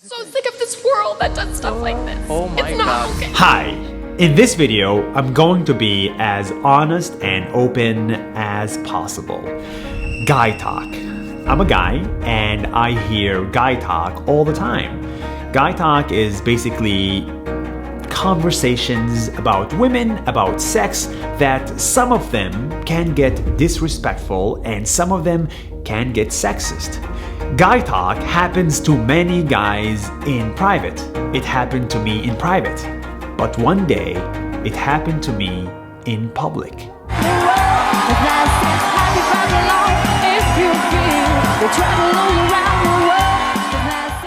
So sick of this world that does stuff like this. Oh my God. Okay. Hi! In this video, I'm going to be as honest and open as possible. Guy talk. I'm a guy and I hear guy talk all the time. Guy talk is basically conversations about women, about sex, that some of them can get disrespectful and some of them can get sexist. Guy talk happens to many guys in private. It happened to me in private. But one day, it happened to me in public.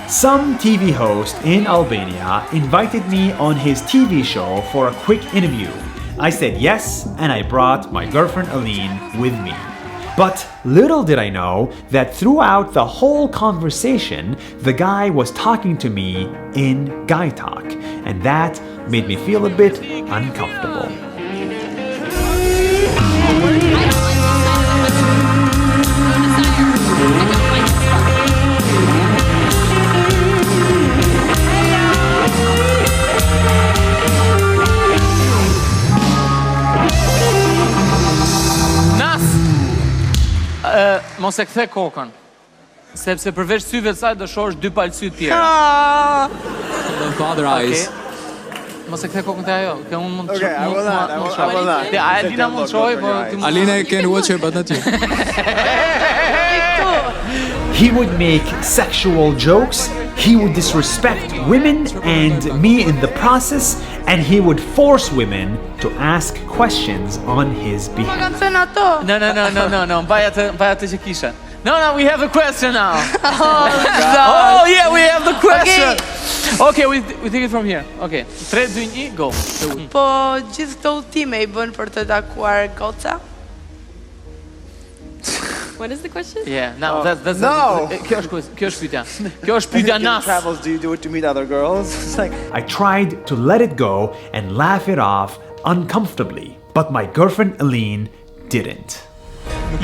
Some TV host in Albania invited me on his TV show for a quick interview. I said yes, and I brought my girlfriend Aline with me. But little did I know that throughout the whole conversation, the guy was talking to me in guy talk, and that made me feel a bit uncomfortable. Mos e kthe kokën. Sepse përveç syve të saj do shohësh dy palësy të tjera. The father eyes. Mos e kthe kokën te ajo, që unë mund të Okay, I will not. Ja, Alina mund të shojë, po ti mund. Alina can watch her, but not you. He would make sexual jokes, he would disrespect women and me in the process, and he would force women to ask questions on his behalf. No, mbaj atë që kishe. No, we have a question now. Oh, yeah, we have the question. Okay, we take it from here. Okay, 3, 2, 1, go. Po gjithë këto udhime I bën për të takuar goca? What is the question? Yeah, now that's No. Kjo është pyetja. Kjo është pyetja nas. Travels, do you do it to meet other girls? It's like, I tried to let it go and laugh it off uncomfortably, but my girlfriend Aline didn't.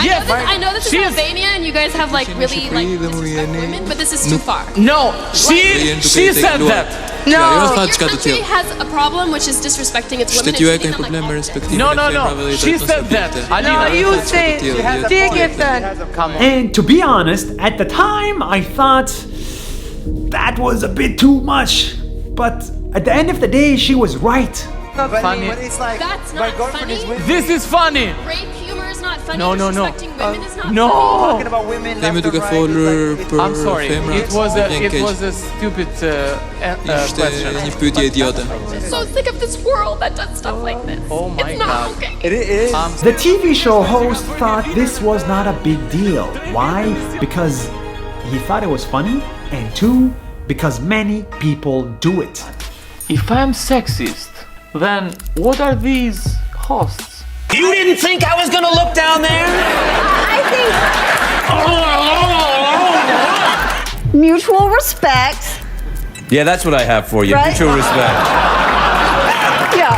Yes, I know this is she is- Albania and you guys have like really like disrespect women, but this is too far. No, she said that. Ja, jo Your tha çka të country tillë. has a problem which is disrespecting its women. Shtetë juaj and ka treating një them problem me like respektimin No, e femrave dhe she drejtën said e that. femrave. Alina, No, you Çka say. të tillë, Ti e ke thënë. come on. And to be honest, at the time I thought that was a bit too much. But at the end of the day, she was right. Funny. But it's like, That's my not girlfriend is funny. with This is funny. Rape humor is not funny. No. Disrespecting women is not No. talking about women. Themi left duke and right. folur It's like, për I'm sorry. femrat. It was a stupid Ishte question. një pyetje idiote. so sick of this world that does stuff like this. Oh my it's not God. okay. It is. The TV show host thought this was not a big deal. Why? Because he thought it was funny, and two, because many people do it. If I'm sexist, then what are these hosts? You didn't think I was gonna look down there? Mutual respect. Yeah, that's what I have for you. Right? Mutual respect. Yeah.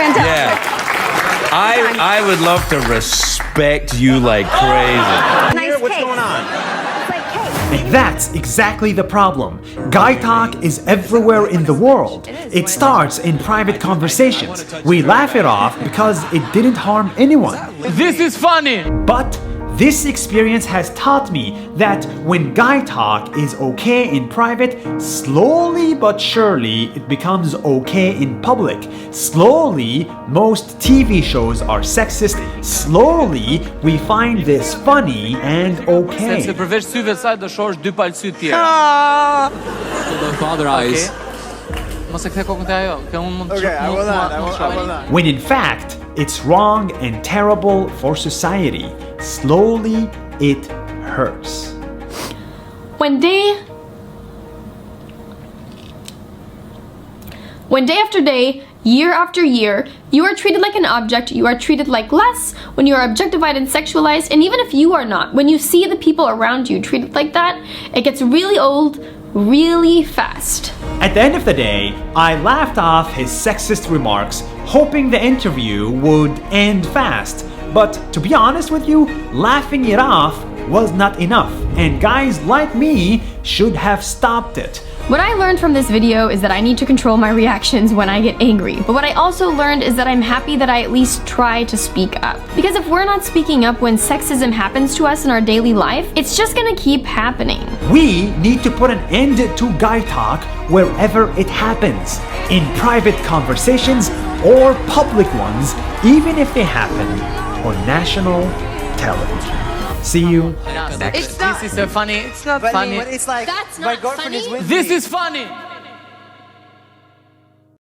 Fantastic. Yeah. I would love to respect you like crazy. Nice What's cake. going on? It's like cake. And that's exactly the problem. Guy talk is everywhere in the world. It starts in private conversations. We laugh it off because it didn't harm anyone. This is funny. But this experience has taught me that when guy talk is okay in private, slowly but surely it becomes okay in public. Slowly, most TV shows are sexist. Slowly, we find this funny and Sepse okay. përveç syve të saj do shohësh dy palësy të tjera. The father eyes. Mos e kthe kokën te ajo, që unë mund të Okay, I will not. I mund will, të I will shojë. not. When in fact, it's wrong and terrible for society. Slowly, it hurts. When day after day, year after year, you are treated like an object, you are treated like less, when you are objectified and sexualized, and even if you are not, when you see the people around you treated like that, it gets really old really fast. At the end of the day, I laughed off his sexist remarks, hoping the interview would end fast. But to be honest with you, laughing it off was not enough, and guys like me should have stopped it. What I learned from this video is that I need to control my reactions when I get angry. But what I also learned is that I'm happy that I at least try to speak up. Because if we're not speaking up when sexism happens to us in our daily life, it's just gonna keep happening. We need to put an end to guy talk wherever it happens, in private conversations or public ones, even if they happen on national television. See you It's not. This is a funny. It's not But, funny. but it's like That's my not girlfriend funny. is with This me. is funny.